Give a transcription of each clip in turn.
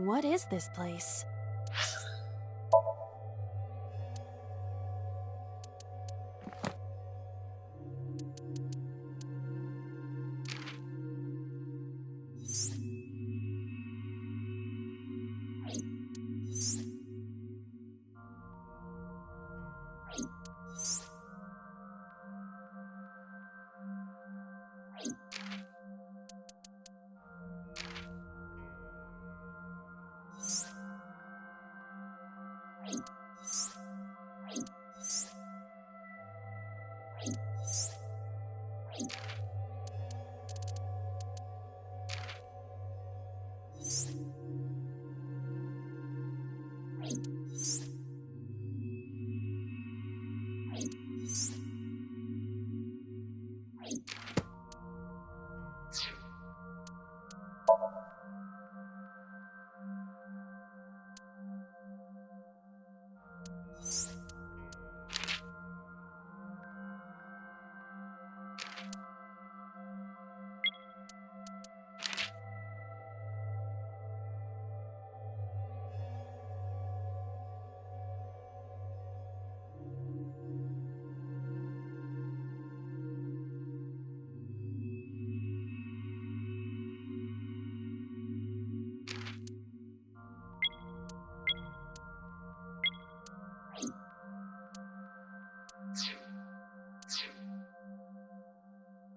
What is this place?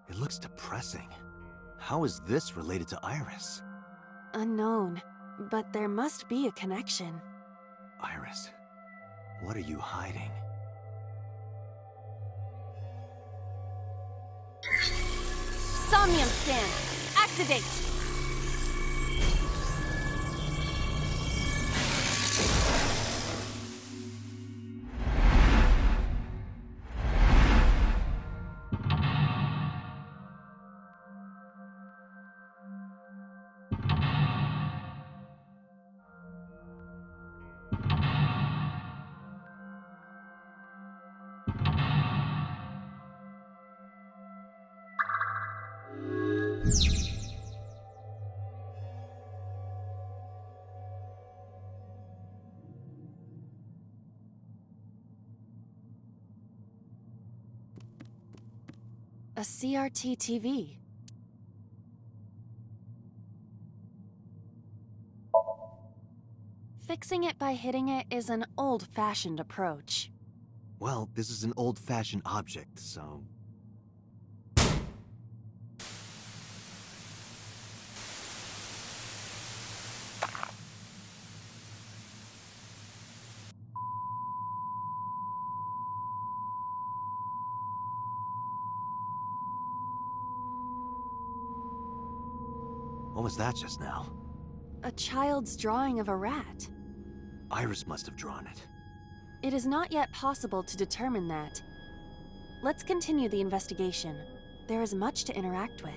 It looks depressing. How is this related to Iris? Unknown, but there must be a connection. Iris, what are you hiding? Somnium scan! Activate! A CRT TV. Fixing it by hitting it is an old-fashioned approach. Well, this is an old-fashioned object, so... What was that just now? A child's drawing of a rat. Iris must have drawn it. It is not yet possible to determine that. Let's continue the investigation. There is much to interact with.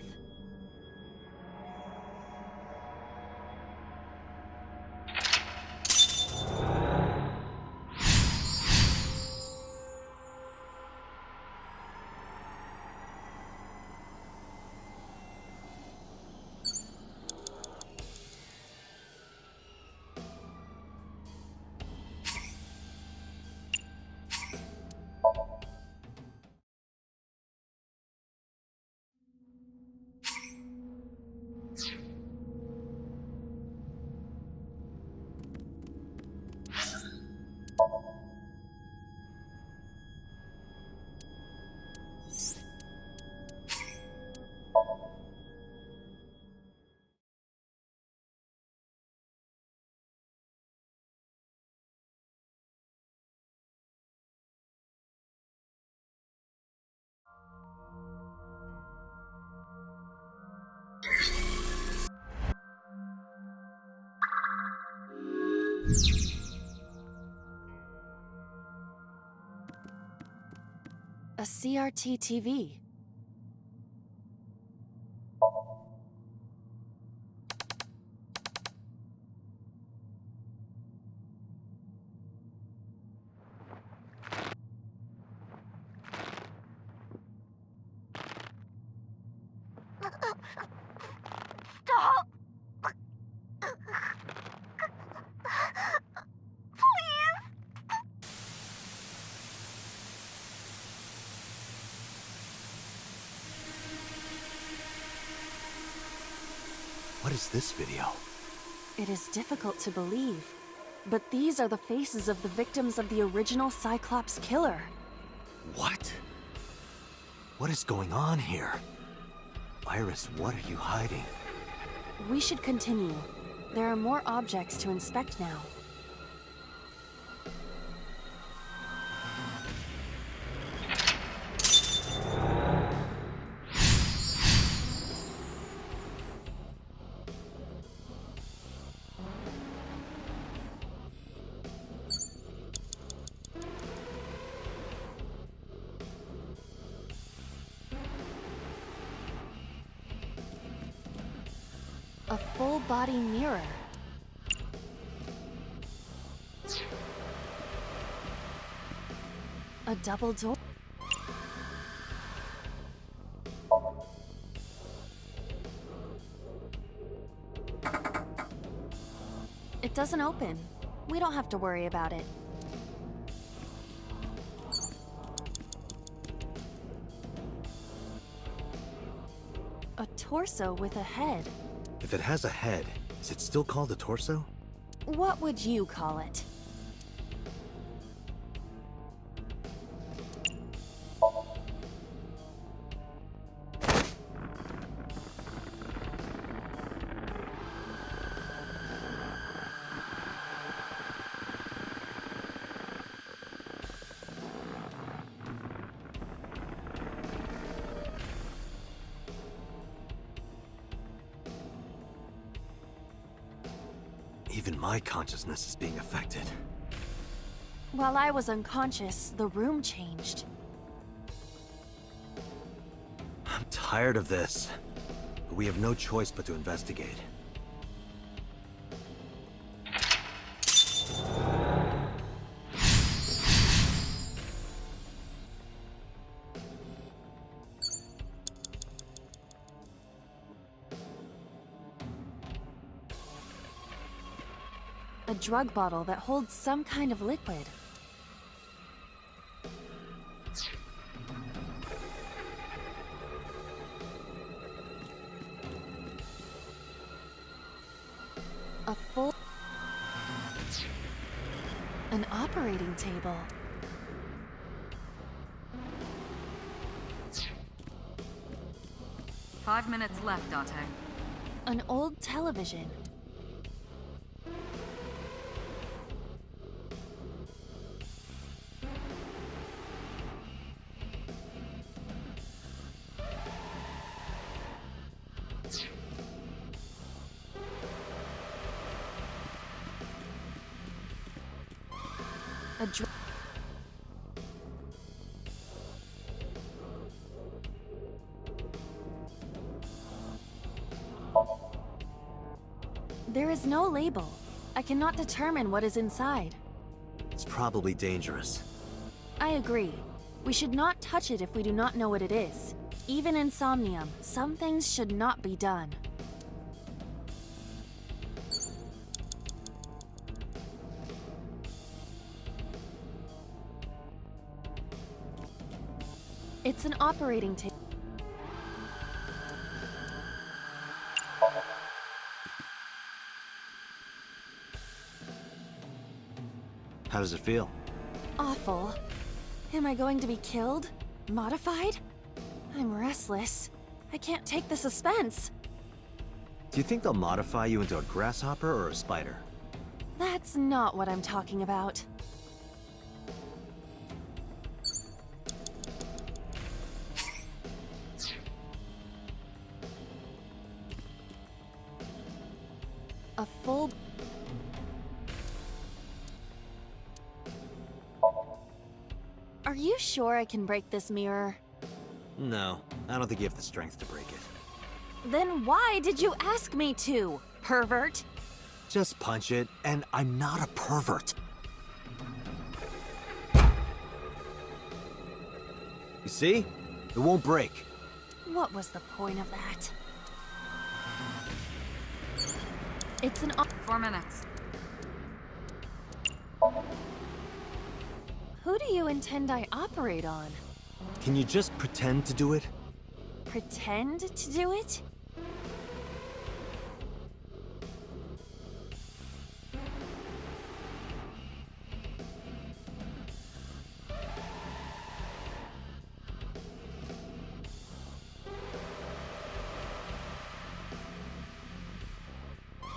A CRT TV. Stop! is this video? It is difficult to believe, but these are the faces of the victims of the original Cyclops killer. What? What is going on here? Iris, what are you hiding? We should continue. There are more objects to inspect now. A full-body mirror. A double door. It doesn't open. We don't have to worry about it. A torso with a head. If it has a head, is it still called a torso? What would you call it? Even my consciousness is being affected. While I was unconscious, the room changed. I'm tired of this. But we have no choice but to investigate. A drug bottle that holds some kind of liquid. A full... An operating table. Five minutes left, Date. An old television. A There is no label. I cannot determine what is inside. It's probably dangerous. I agree. We should not touch it if we do not know what it is. Even in Somnium, some things should not be done. It's an operating table. How does it feel? Awful. Am I going to be killed? Modified? I'm restless. I can't take the suspense. Do you think they'll modify you into a grasshopper or a spider? That's not what I'm talking about. A full... Are you sure I can break this mirror? No, I don't think you have the strength to break it. Then why did you ask me to, pervert? Just punch it, and I'm not a pervert. You see? It won't break. What was the point of that? It's an... 4 minutes. Who do you intend I operate on? Can you just pretend to do it? Pretend to do it?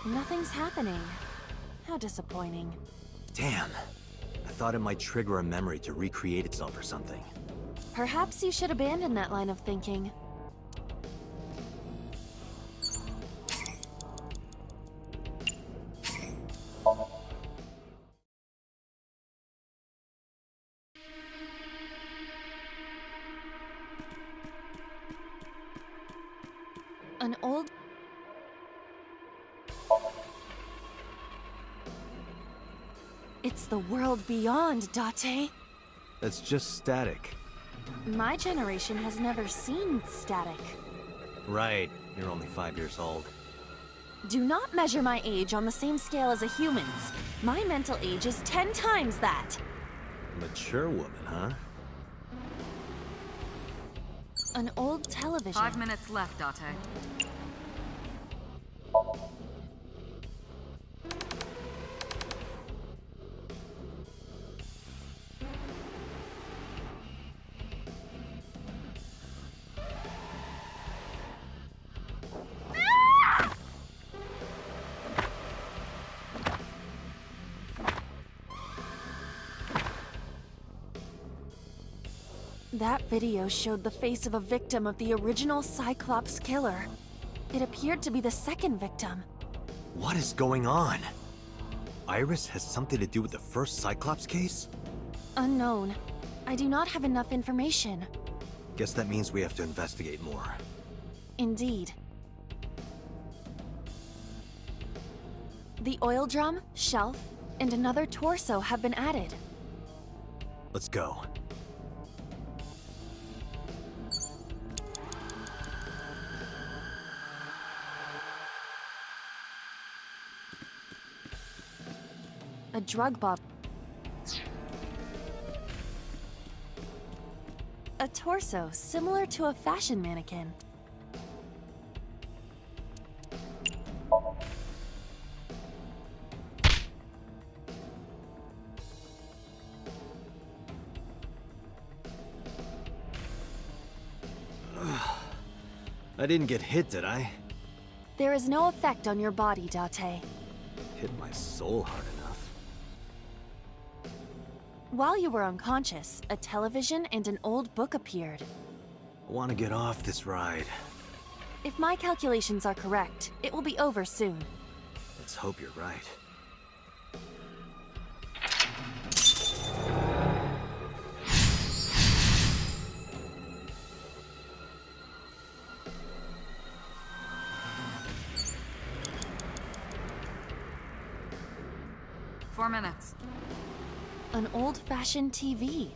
Nothing's happening. How disappointing. Damn. I thought it might trigger a memory to recreate itself or something. Perhaps you should abandon that line of thinking. An old... It's the world beyond, Date. That's just static. My generation has never seen static. Right. You're only 5 years old. Do not measure my age on the same scale as a human's. My mental age is 10 times that. Mature woman, huh? An old television. 5 minutes left, Date. That video showed the face of a victim of the original Cyclops killer. It appeared to be the second victim. What is going on? Iris has something to do with the first Cyclops case? Unknown. I do not have enough information. Guess that means we have to investigate more. Indeed. The oil drum, shelf, and another torso have been added. Let's go. A drug bob. A torso similar to a fashion mannequin. I didn't get hit, did I? There is no effect on your body, Date. Hit my soul hard enough. While you were unconscious, a television and an old book appeared. I want to get off this ride. If my calculations are correct, it will be over soon. Let's hope you're right. Four minutes. An old-fashioned TV.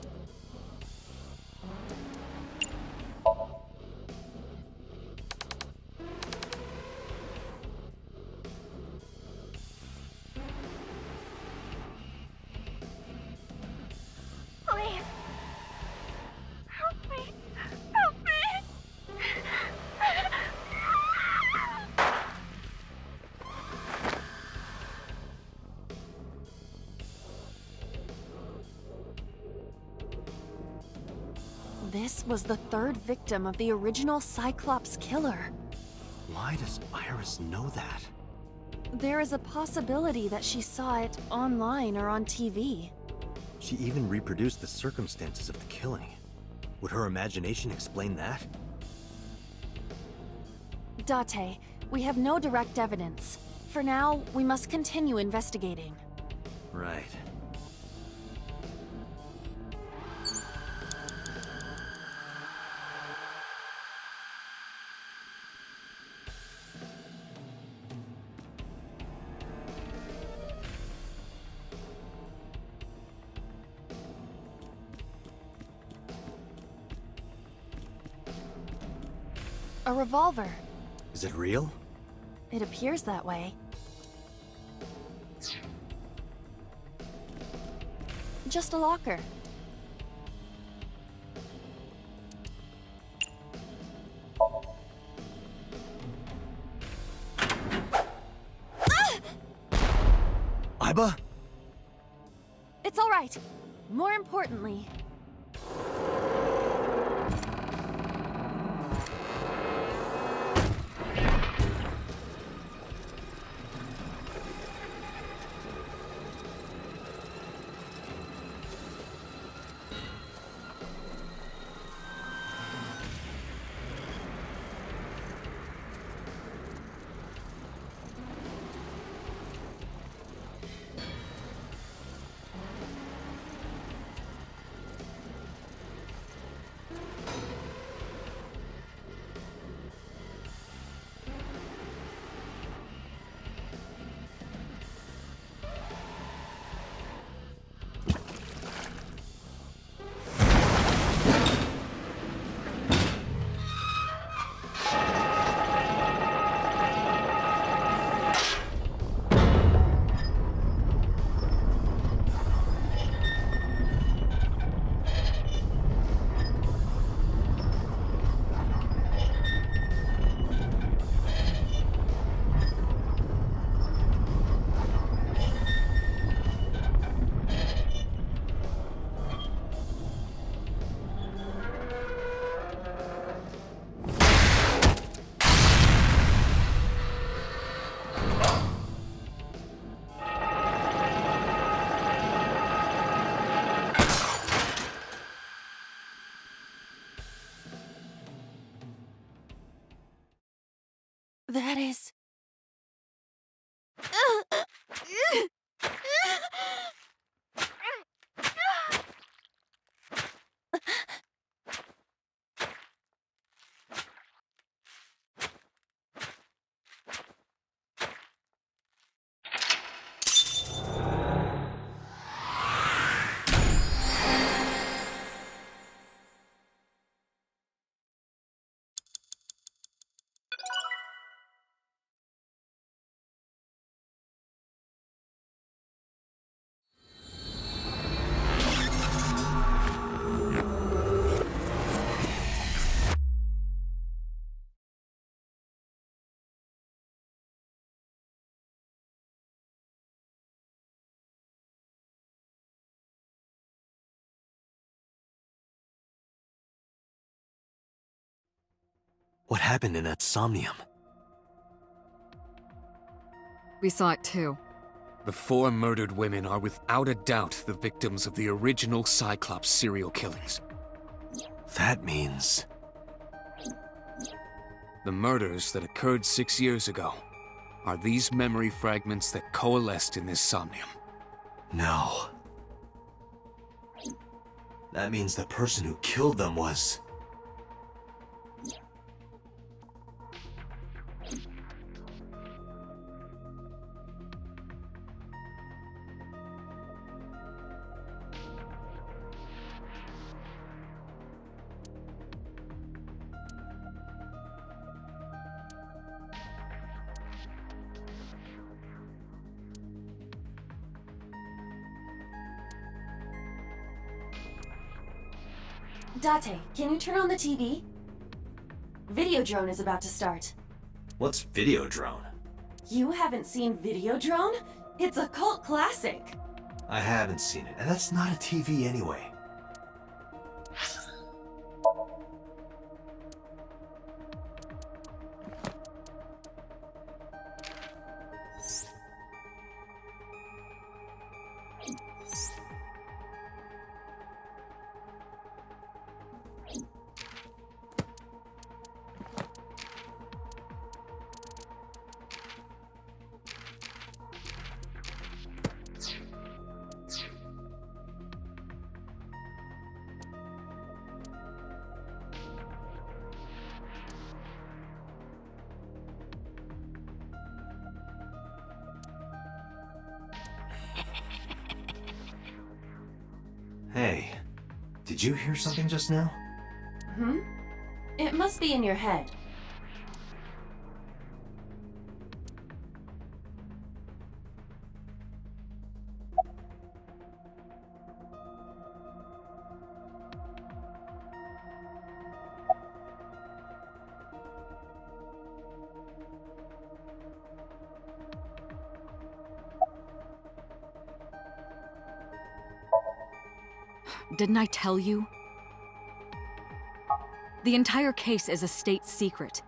Please. Help me. Help me. This was the third victim of the original Cyclops killer. Why does Iris know that? There is a possibility that she saw it online or on TV. She even reproduced the circumstances of the killing. Would her imagination explain that? Date, we have no direct evidence. For now, we must continue investigating. Right. A revolver. Is it real? It appears that way. Just a locker. Iba? It's all right. More importantly, That is... What happened in that Somnium? We saw it too. The 4 murdered women are without a doubt the victims of the original Cyclops serial killings. That means... The murders that occurred 6 years ago are these memory fragments that coalesced in this Somnium. No. That means the person who killed them was... Date, can you turn on the TV? Videodrone is about to start. What's Videodrone? You haven't seen Videodrone? It's a cult classic. I haven't seen it, and that's not a TV anyway. Hey, did you hear something just now? Hmm? It must be in your head. Didn't I tell you? The entire case is a state secret.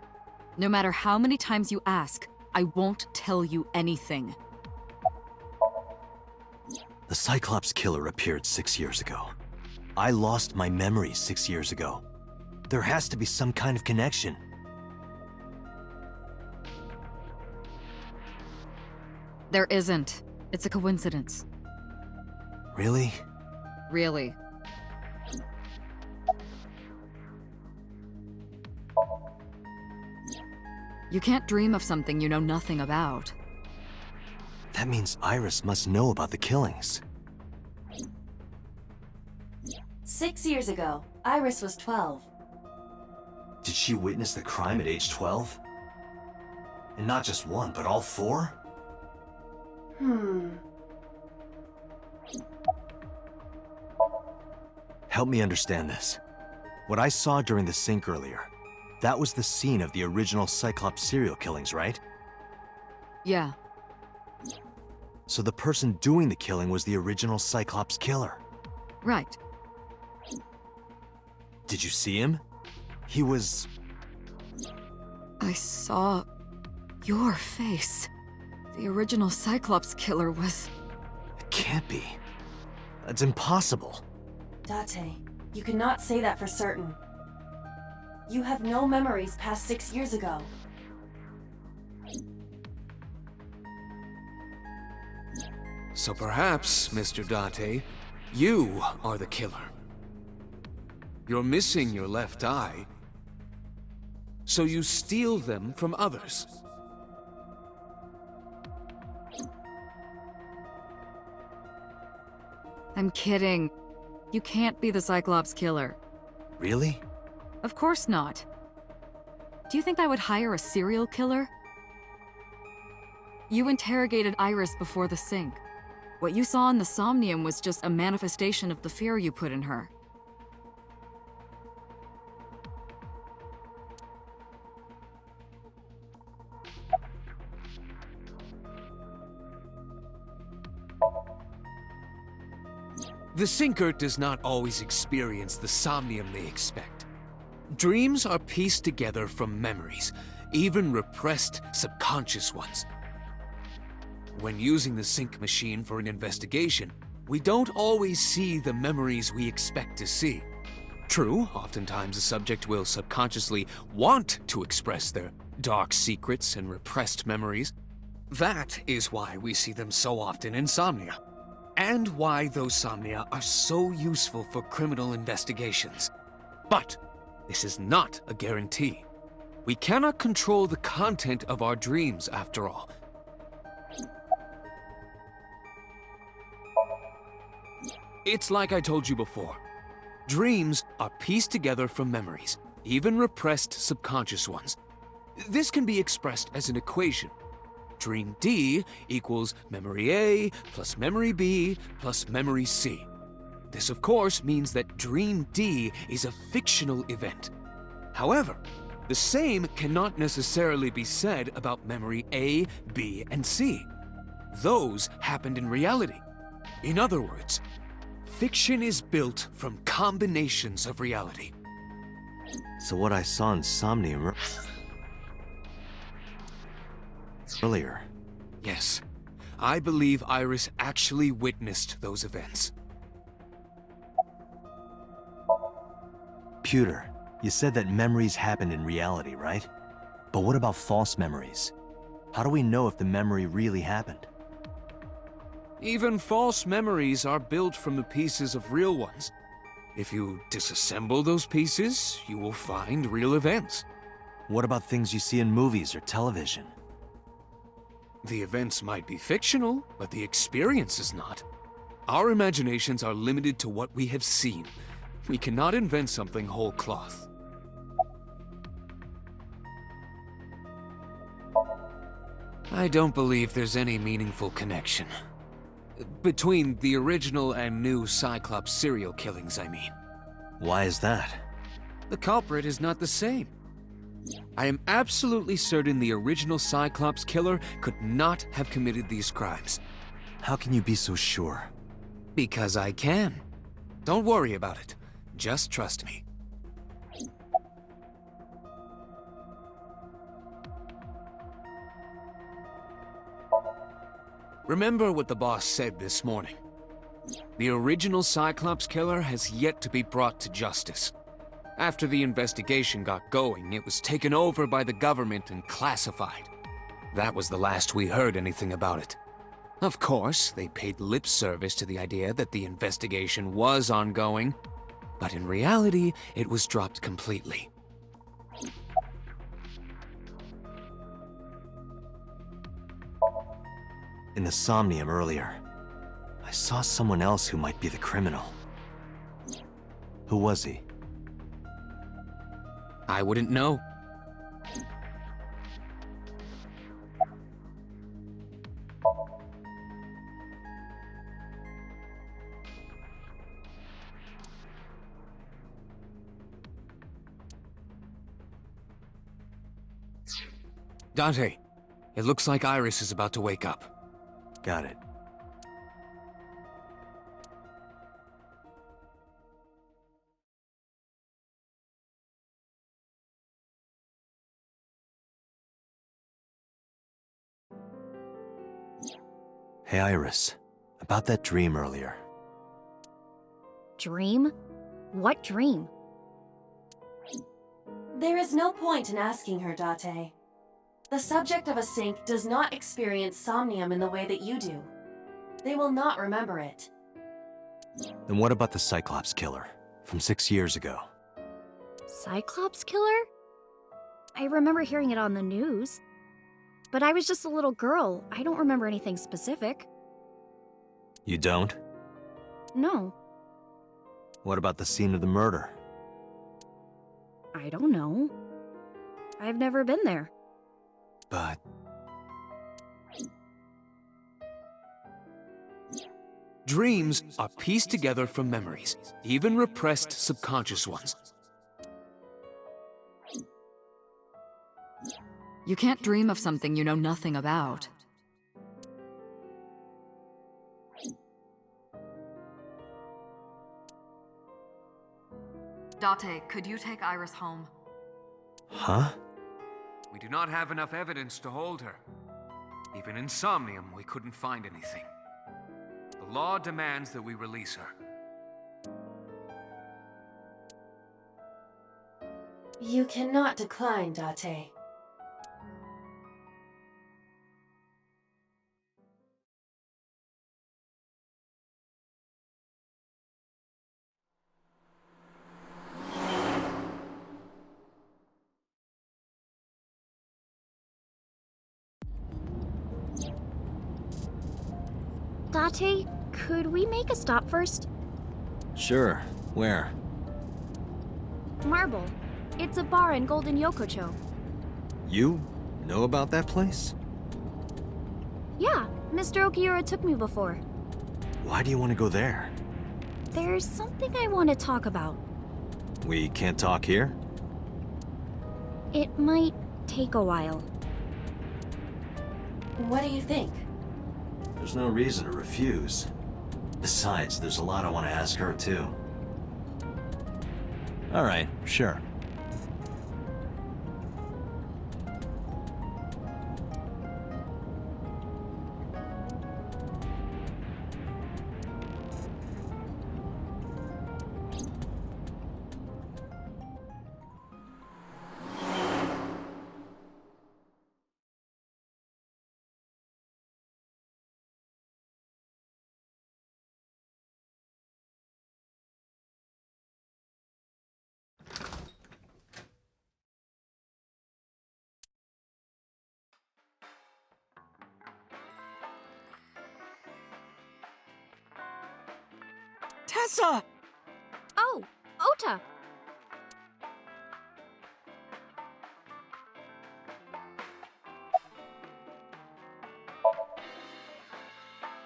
No matter how many times you ask, I won't tell you anything. The Cyclops killer appeared 6 years ago. I lost my memory 6 years ago. There has to be some kind of connection. There isn't. It's a coincidence. Really? Really. You can't dream of something you know nothing about. That means Iris must know about the killings. 6 years ago, Iris was 12. Did she witness the crime at age 12? And not just one, but all 4? Help me understand this. What I saw during the sink earlier, that was the scene of the original Cyclops serial killings, right? Yeah. So the person doing the killing was the original Cyclops killer. Right. Did you see him? He was... I saw your face. The original Cyclops killer was... It can't be. That's impossible. Date, you cannot say that for certain. You have no memories past 6 years ago. So perhaps, Mr. Date, you are the killer. You're missing your left eye, so you steal them from others. I'm kidding. You can't be the Cyclops killer. Really? Of course not. Do you think I would hire a serial killer? You interrogated Iris before the sync. What you saw in the Somnium was just a manifestation of the fear you put in her. The Sinker does not always experience the Somnium they expect. Dreams are pieced together from memories, even repressed subconscious ones. When using the sync machine for an investigation, we don't always see the memories we expect to see. True, oftentimes the subject will subconsciously want to express their dark secrets and repressed memories. That is why we see them so often in Somnia, and why those Somnia are so useful for criminal investigations. But this is not a guarantee. We cannot control the content of our dreams, after all. It's like I told you before. Dreams are pieced together from memories, even repressed subconscious ones. This can be expressed as an equation. Dream D equals memory A plus memory B plus memory C. This, of course, means that Dream D is a fictional event. However, the same cannot necessarily be said about memory A, B, and C. Those happened in reality. In other words, fiction is built from combinations of reality. So what I saw in Somnium earlier. Yes, I believe Iris actually witnessed those events. Pewter, you said that memories happen in reality, right? But what about false memories? How do we know if the memory really happened? Even false memories are built from the pieces of real ones. If you disassemble those pieces, you will find real events. What about things you see in movies or television? The events might be fictional, but the experience is not. Our imaginations are limited to what we have seen. We cannot invent something whole cloth. I don't believe there's any meaningful connection. Between the original and new Cyclops serial killings, I mean. Why is that? The culprit is not the same. I am absolutely certain the original Cyclops killer could not have committed these crimes. How can you be so sure? Because I can. Don't worry about it. Just trust me. Remember what the boss said this morning. The original Cyclops killer has yet to be brought to justice. After the investigation got going, it was taken over by the government and classified. That was the last we heard anything about it. Of course, they paid lip service to the idea that the investigation was ongoing, but in reality, it was dropped completely. In the Somnium earlier, I saw someone else who might be the criminal. Who was he? I wouldn't know. Dante, it looks like Iris is about to wake up. Got it. Hey, Iris. About that dream earlier. Dream? What dream? There is no point in asking her, Date. The subject of a sync does not experience somnium in the way that you do. They will not remember it. Then what about the Cyclops killer from 6 years ago? Cyclops killer? I remember hearing it on the news. But I was just a little girl. I don't remember anything specific. You don't? No, What about the scene of the murder? I don't know. I've never been there. But Dreams are pieced together from memories, even repressed subconscious ones. You can't dream of something you know nothing about. Date, could you take Iris home? huh? We do not have enough evidence to hold her. Even in Somnium, we couldn't find anything. The law demands that we release her. You cannot decline, Date. Date, could we make a stop first? Sure. Where? Marble. It's a bar in Golden Yokocho. You know about that place? Yeah, Mr. Okiura took me before. Why do you want to go there? There's something I want to talk about. We can't talk here? It might take a while. What do you think? There's no reason to refuse. Besides, there's a lot I want to ask her, too. All right, sure. Tessa! Oh, Ota!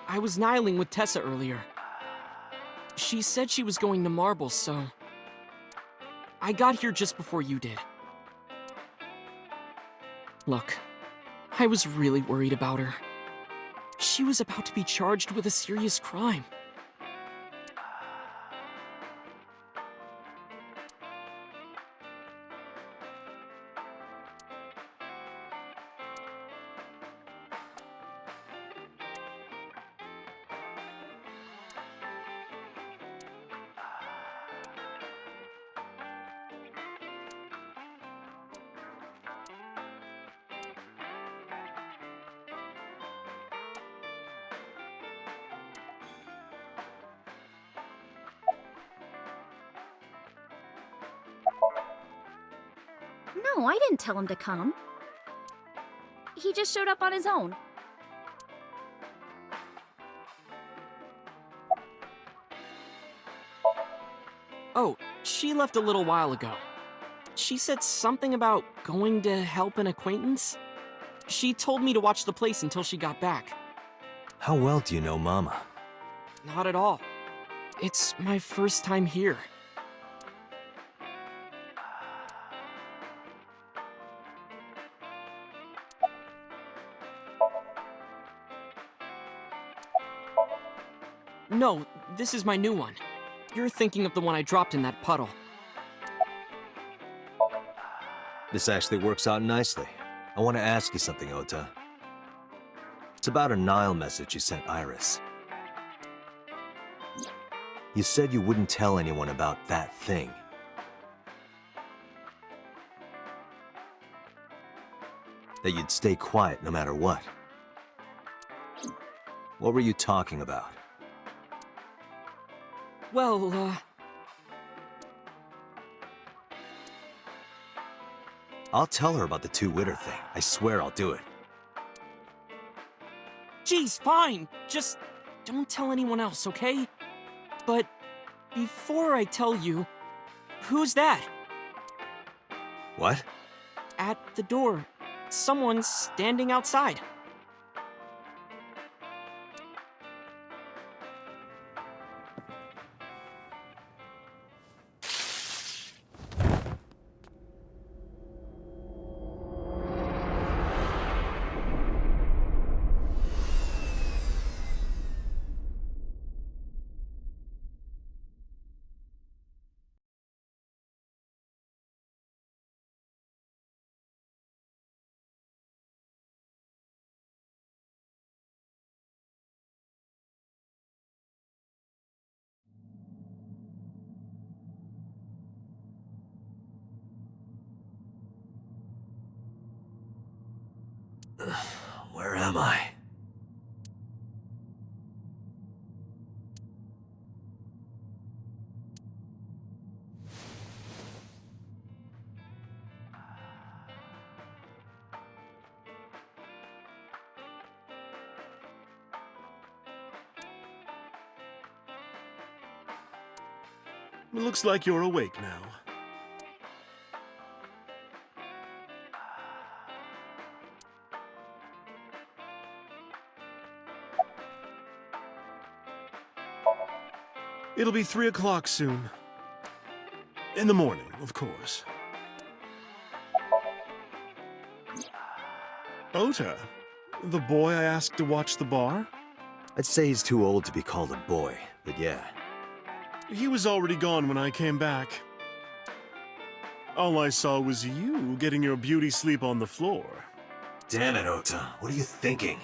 I was nihiling with Tessa earlier. She said she was going to Marble, so... I got here just before you did. Look, I was really worried about her. She was about to be charged with a serious crime. No, I didn't tell him to come. He just showed up on his own. Oh, she left a little while ago. She said something about going to help an acquaintance. She told me to watch the place until she got back. How well do you know Mama? Not at all. It's my first time here. No, this is my new one. You're thinking of the one I dropped in that puddle. This actually works out nicely. I want to ask you something, Ota. It's about a Nile message you sent Iris. You said you wouldn't tell anyone about that thing. That you'd stay quiet no matter what. What were you talking about? Well, I'll tell her about the two-witter thing. I swear I'll do it. geez, fine. Just don't tell anyone else, okay? But before I tell you, who's that? What? At the door. Someone's standing outside. Where am I? It looks like you're awake now. It'll be 3 o'clock soon. In the morning, of course. Ota, the boy I asked to watch the bar? I'd say he's too old to be called a boy, but yeah. He was already gone when I came back. All I saw was you getting your beauty sleep on the floor. Damn it, Ota. What are you thinking?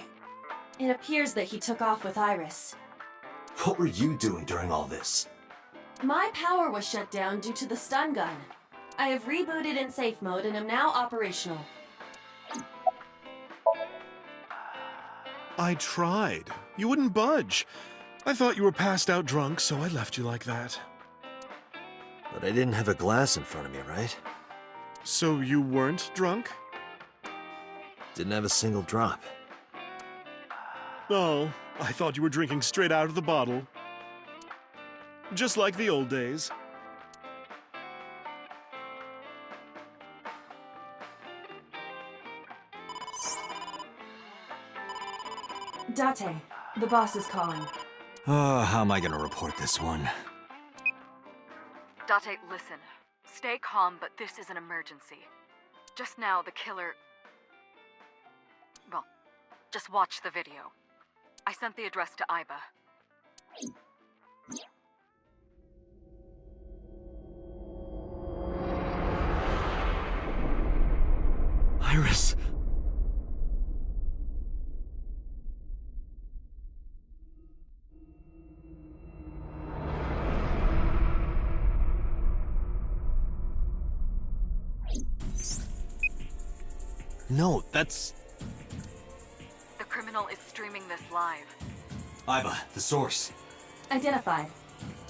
It appears that he took off with Iris. What were you doing during all this? My power was shut down due to the stun gun. I have rebooted in safe mode and am now operational. I tried. You wouldn't budge. I thought you were passed out drunk, so I left you like that. But I didn't have a glass in front of me, right? So you weren't drunk? Didn't have a single drop. Oh, I thought you were drinking straight out of the bottle. Just like the old days. Date, the boss is calling. Oh, how am I gonna report this one? Date, listen. Stay calm, but this is an emergency. Just now, the killer... Well, just watch the video. I sent the address to Iba. Iris! No, that's... The criminal is streaming this live. Iba, the source. Identified.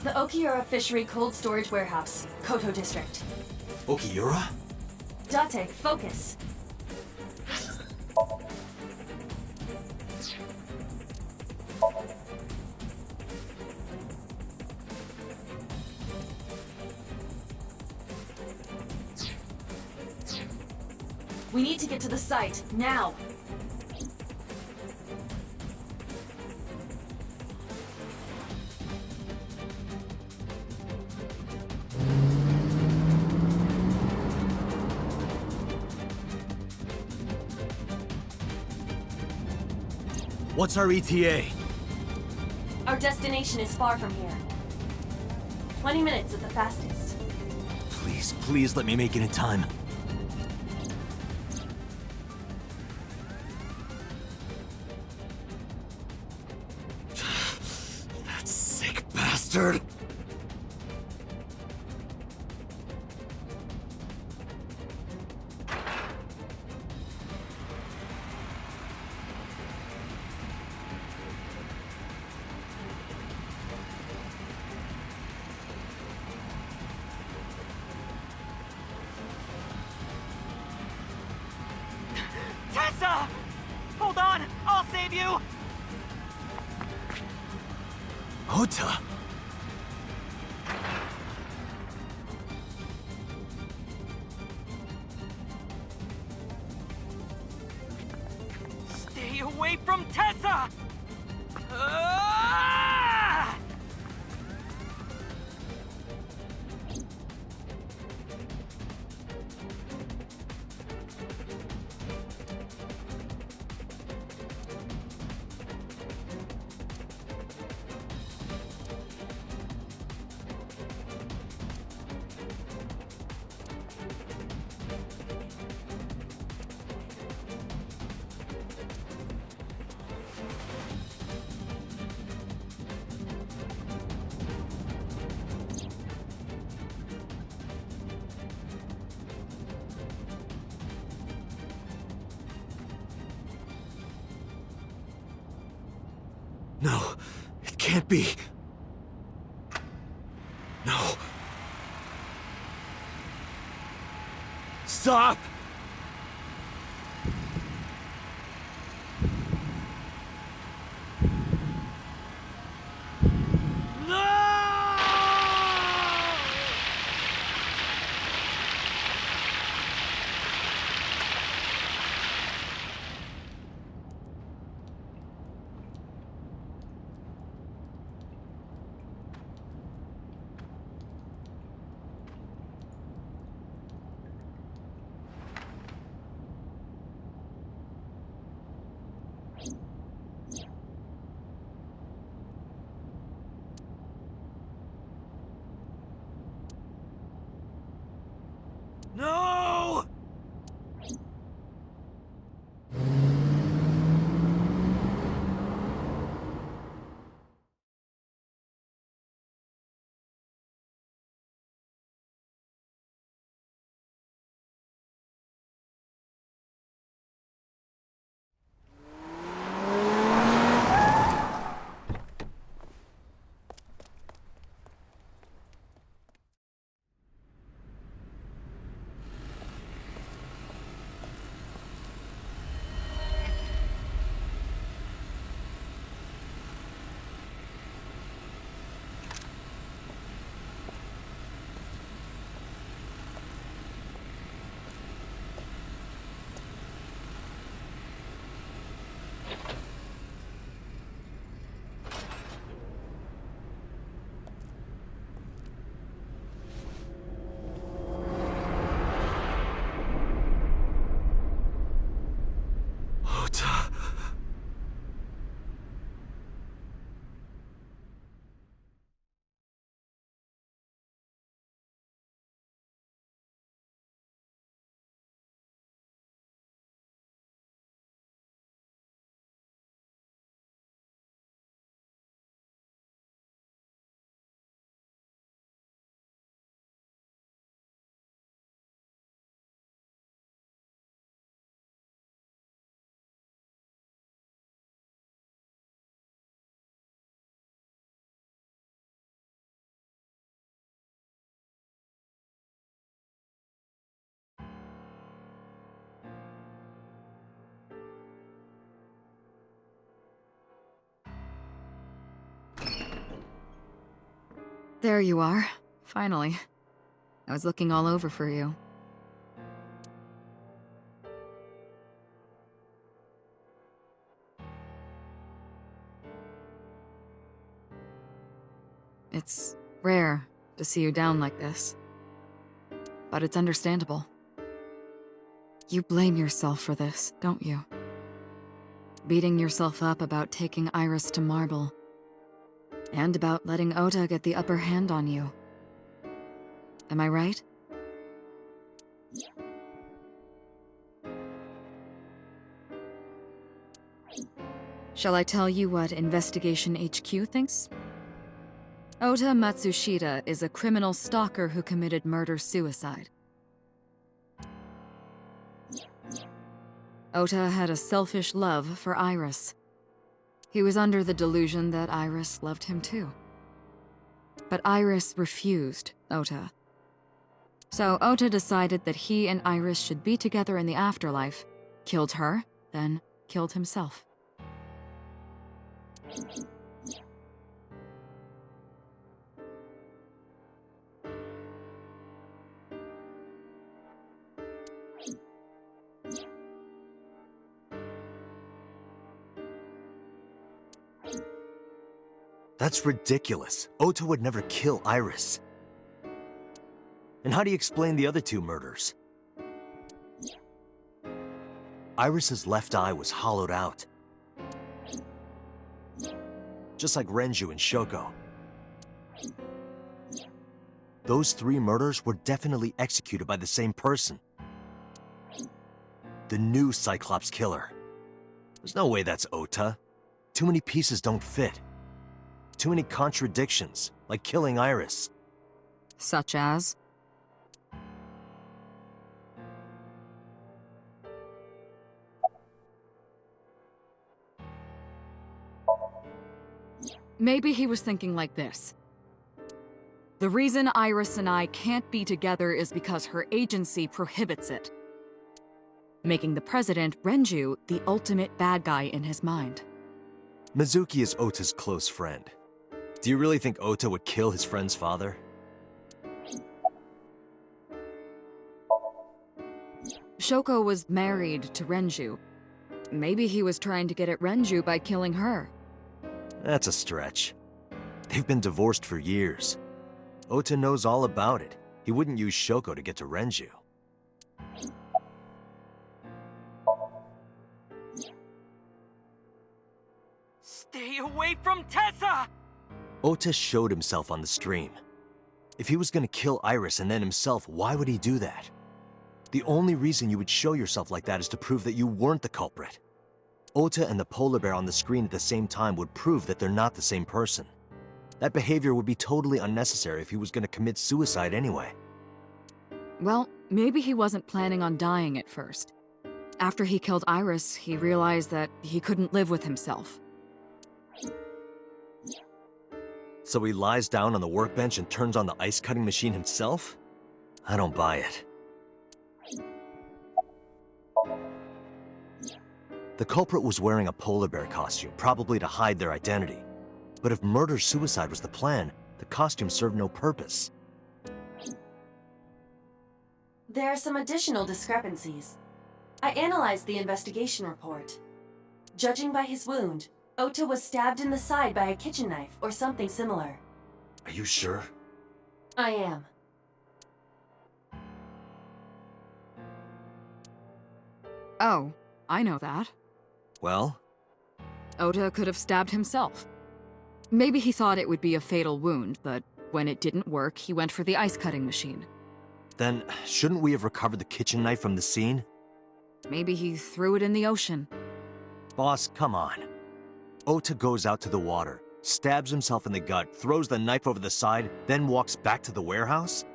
The Okiura Fishery Cold Storage Warehouse, Koto District. Okiura? Date, focus. We need to get to the site, now! What's our ETA? Our destination is far from here. 20 minutes at the fastest. Please, please let me make it in time. That sick bastard! Ota! Stay away from Tessa! Ah! No, it can't be. No. Stop! No! Ota. There you are. Finally. I was looking all over for you. It's rare to see you down like this. But it's understandable. You blame yourself for this, don't you? Beating yourself up about taking Iris to Marble. And about letting Ota get the upper hand on you. Am I right? Shall I tell you what Investigation HQ thinks? Ota Matsushita is a criminal stalker who committed murder-suicide. Ota had a selfish love for Iris. He was under the delusion that Iris loved him too. But Iris refused Ota. So Ota decided that he and Iris should be together in the afterlife, killed her, then killed himself. That's ridiculous. Ota would never kill Iris. And how do you explain the other two murders? Iris's left eye was hollowed out. Just like Renju and Shoko. Those 3 murders were definitely executed by the same person. The new Cyclops killer. There's no way that's Ota. Too many pieces don't fit. Too many contradictions, like killing Iris. Such as? Maybe he was thinking like this. The reason Iris and I can't be together is because her agency prohibits it, making the president, Renju, the ultimate bad guy in his mind. Mizuki is Ota's close friend. Do you really think Ota would kill his friend's father? Shoko was married to Renju. Maybe he was trying to get at Renju by killing her. That's a stretch. They've been divorced for years. Ota knows all about it. He wouldn't use Shoko to get to Renju. Stay away from Tessa! Ota showed himself on the stream. If he was gonna kill Iris and then himself, why would he do that? The only reason you would show yourself like that is to prove that you weren't the culprit. Ota and the polar bear on the screen at the same time would prove that they're not the same person. That behavior would be totally unnecessary if he was gonna commit suicide anyway. Well, maybe he wasn't planning on dying at first. After he killed Iris, he realized that he couldn't live with himself. So he lies down on the workbench and turns on the ice cutting machine himself? I don't buy it. The culprit was wearing a polar bear costume, probably to hide their identity. But if murder-suicide was the plan, the costume served no purpose. There are some additional discrepancies. I analyzed the investigation report. Judging by his wound, Ota was stabbed in the side by a kitchen knife or something similar. Are you sure? I am. Oh, I know that. Well? Ota could have stabbed himself. Maybe he thought it would be a fatal wound, but when it didn't work, he went for the ice cutting machine. Then, shouldn't we have recovered the kitchen knife from the scene? Maybe he threw it in the ocean. Boss, come on. Ota goes out to the water, stabs himself in the gut, throws the knife over the side, then walks back to the warehouse?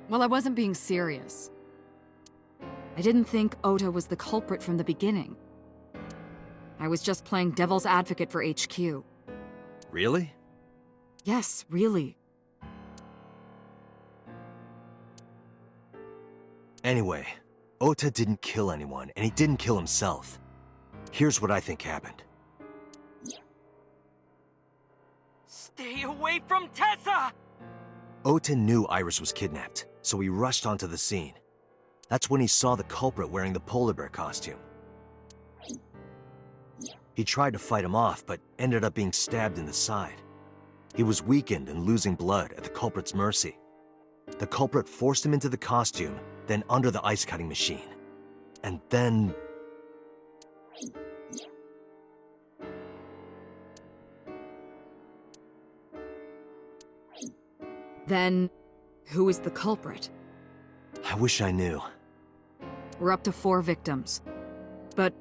Well, I wasn't being serious. I didn't think Ota was the culprit from the beginning. I was just playing devil's advocate for HQ. Really? Yes, really. Anyway, Ota didn't kill anyone, and he didn't kill himself. Here's what I think happened. Stay away from Tessa! Ota knew Iris was kidnapped, so he rushed onto the scene. That's when he saw the culprit wearing the polar bear costume. He tried to fight him off, but ended up being stabbed in the side. He was weakened and losing blood at the culprit's mercy. The culprit forced him into the costume, then under the ice cutting machine. And then... Then, who is the culprit? I wish I knew. We're up to 4 victims. But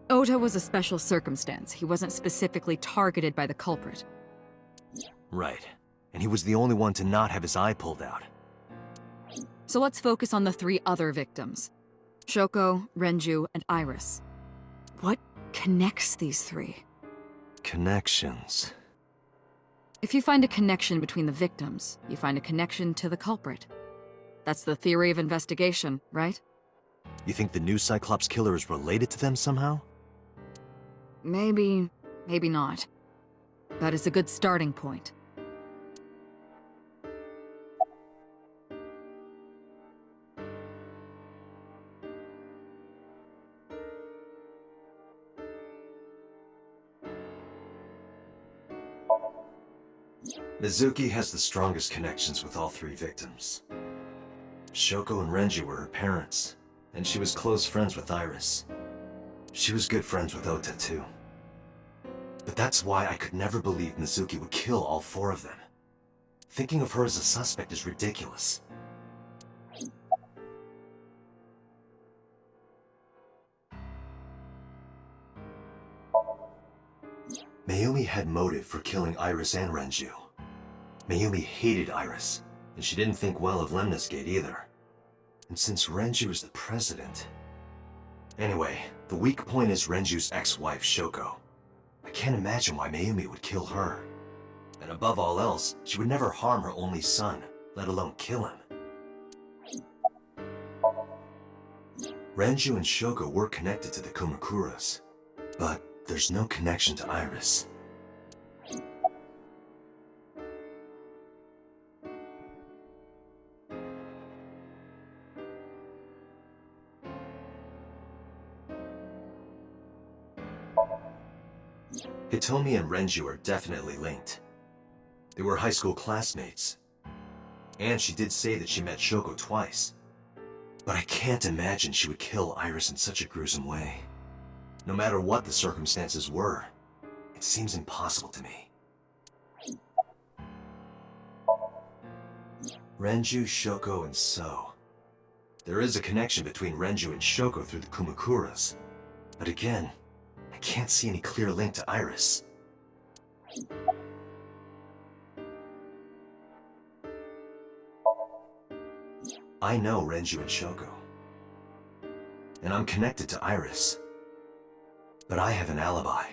Ota was a special circumstance. He wasn't specifically targeted by the culprit. Right. And he was the only one to not have his eye pulled out. So let's focus on the 3 other victims. Shoko, Renju, and Iris. What connects these 3? Connections. If you find a connection between the victims, you find a connection to the culprit. That's the theory of investigation, right? You think the new Cyclops killer is related to them somehow? Maybe, maybe not. But it's a good starting point. Mizuki has the strongest connections with all three victims. Shoko and Renji were her parents, and she was close friends with Iris. She was good friends with Ota, too. But that's why I could never believe Mizuki would kill all four of them. Thinking of her as a suspect is ridiculous. Mayumi had motive for killing Iris and Renju. Mayumi hated Iris, and she didn't think well of Lemnis Gate either. And since Renju is the president... Anyway, the weak point is Renju's ex-wife, Shoko. I can't imagine why Mayumi would kill her. And above all else, she would never harm her only son, let alone kill him. Renju and Shoko were connected to the Kumakuras, but there's no connection to Iris. Hitomi and Renju are definitely linked. They were high school classmates. And she did say that she met Shoko twice. But I can't imagine she would kill Iris in such a gruesome way. No matter what the circumstances were, it seems impossible to me. Renju, Shoko, and So. There is a connection between Renju and Shoko through the Kumakuras. But again, I can't see any clear link to Iris. I know Renju and Shoko. And I'm connected to Iris. But I have an alibi.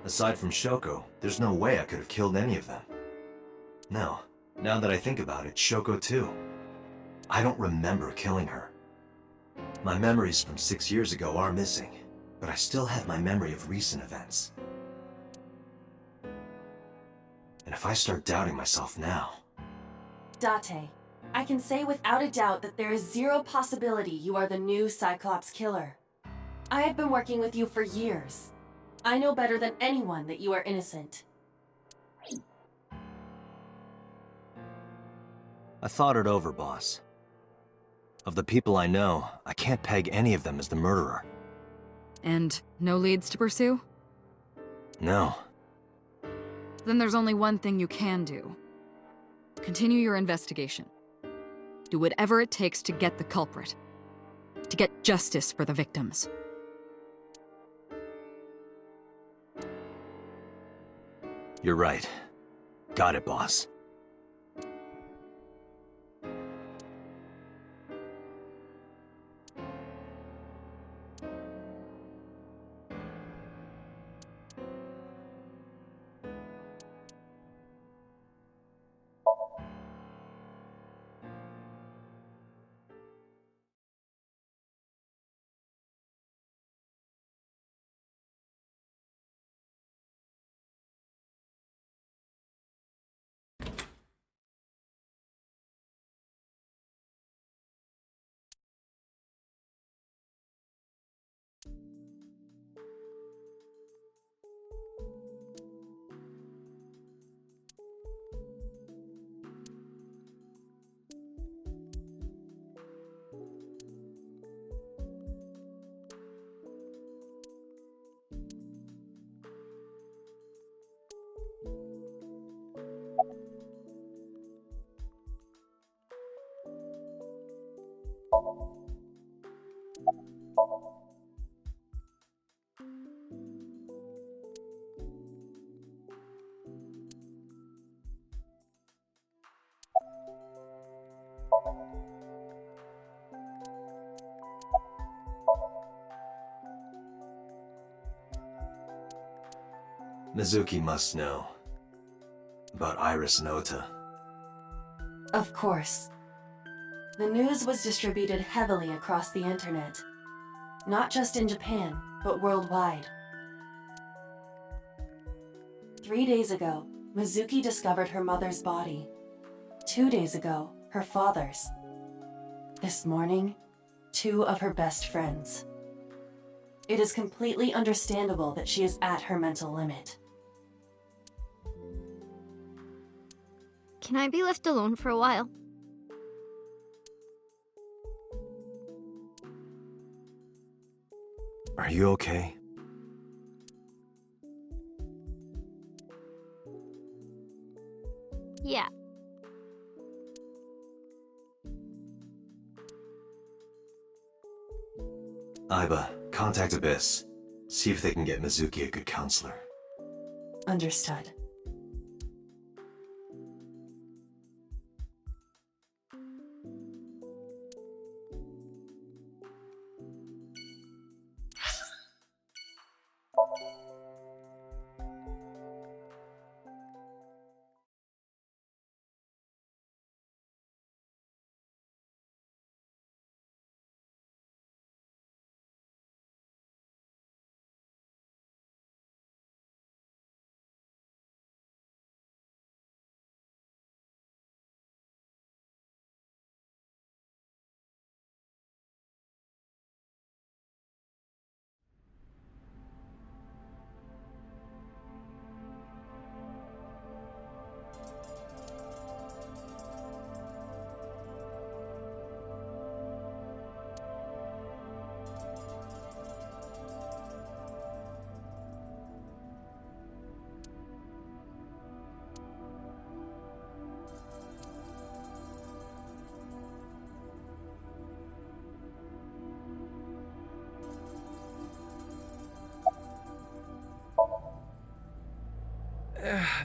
Aside from Shoko, there's no way I could have killed any of them. No, now that I think about it, Shoko too. I don't remember killing her. My memories from 6 years ago are missing, but I still have my memory of recent events. And if I start doubting myself now... Date, I can say without a doubt that there is zero possibility you are the new Cyclops killer. I have been working with you for years. I know better than anyone that you are innocent. I thought it over, boss. Of the people I know, I can't peg any of them as the murderer. And no leads to pursue? No. Then there's only one thing you can do. Continue your investigation. Do whatever it takes to get the culprit. To get justice for the victims. You're right. Got it, boss. Mizuki must know about Iris and Ota. Of course. The news was distributed heavily across the internet. Not just in Japan, but worldwide. 3 days ago, Mizuki discovered her mother's body. 2 days ago, her father's. This morning, 2 of her best friends. It is completely understandable that she is at her mental limit. Can I be left alone for a while? Are you okay? Yeah. Aiba, contact Abyss. See if they can get Mizuki a good counselor. Understood.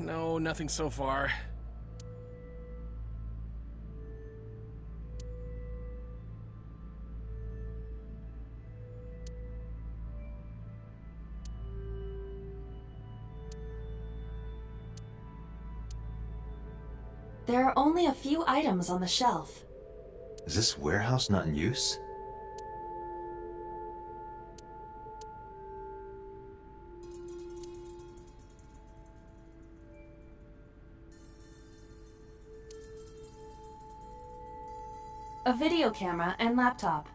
No, nothing so far. There are only a few items on the shelf. Is this warehouse not in use? A video camera and laptop.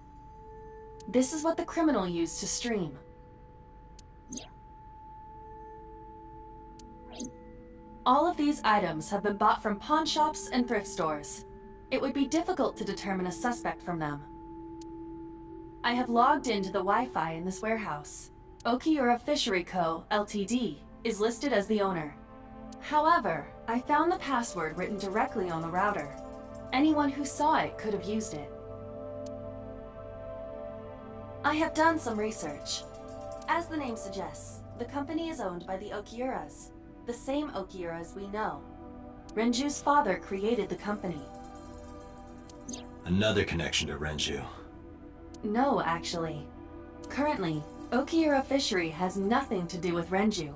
This is what the criminal used to stream. All of these items have been bought from pawn shops and thrift stores. It would be difficult to determine a suspect from them. I have logged into the Wi-Fi in this warehouse. Okiura Fishery Co., Ltd. is listed as the owner. However, I found the password written directly on the router. Anyone who saw it could have used it. I have done some research. As the name suggests, the company is owned by the Okiuras, the same Okiuras we know. Renju's father created the company. Another connection to Renju. No, actually. Currently, Okiura Fishery has nothing to do with Renju.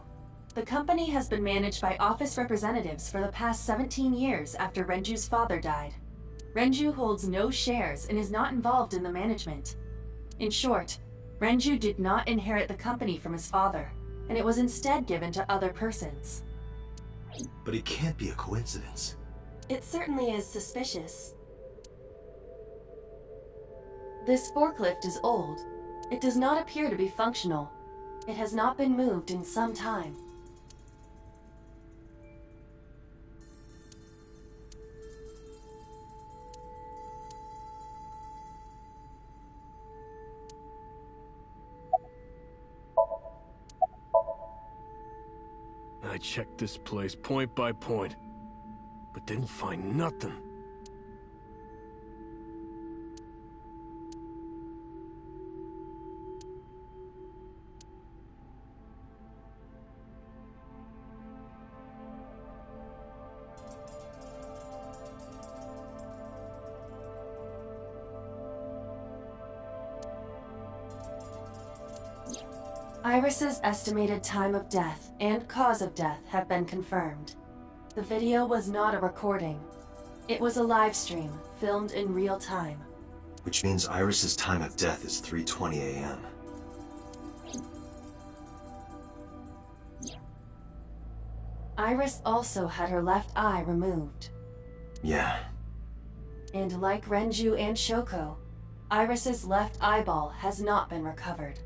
The company has been managed by office representatives for the past 17 years after Renju's father died. Renju holds no shares and is not involved in the management. In short, Renju did not inherit the company from his father, and it was instead given to other persons. But it can't be a coincidence. It certainly is suspicious. This forklift is old. It does not appear to be functional. It has not been moved in some time. I checked this place point by point, but didn't find nothing. Iris's estimated time of death and cause of death have been confirmed. The video was not a recording. It was a live stream, filmed in real time. Which means Iris's time of death is 3:20 a.m. Iris also had her left eye removed. Yeah. And like Renju and Shoko, Iris's left eyeball has not been recovered.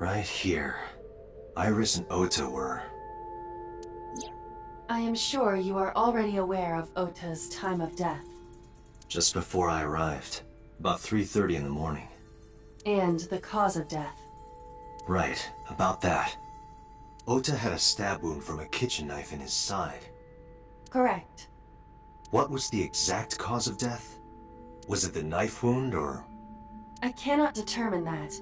Right here. Iris and Ota were... I am sure you are already aware of Ota's time of death. Just before I arrived. About 3:30 in the morning. And the cause of death. Right, about that. Ota had a stab wound from a kitchen knife in his side. Correct. What was the exact cause of death? Was it the knife wound, or...? I cannot determine that.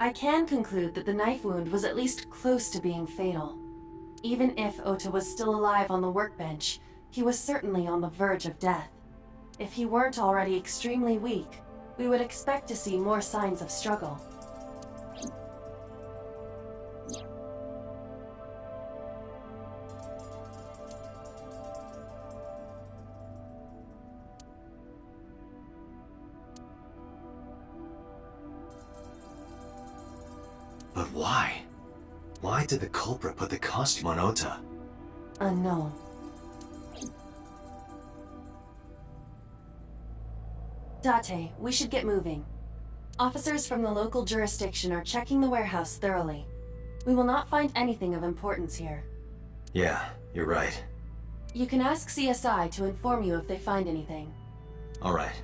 I can conclude that the knife wound was at least close to being fatal. Even if Ota was still alive on the workbench, he was certainly on the verge of death. If he weren't already extremely weak, we would expect to see more signs of struggle. But why? Why did the culprit put the costume on Ota? Unknown. Date, we should get moving. Officers from the local jurisdiction are checking the warehouse thoroughly. We will not find anything of importance here. Yeah, you're right. You can ask CSI to inform you if they find anything. All right.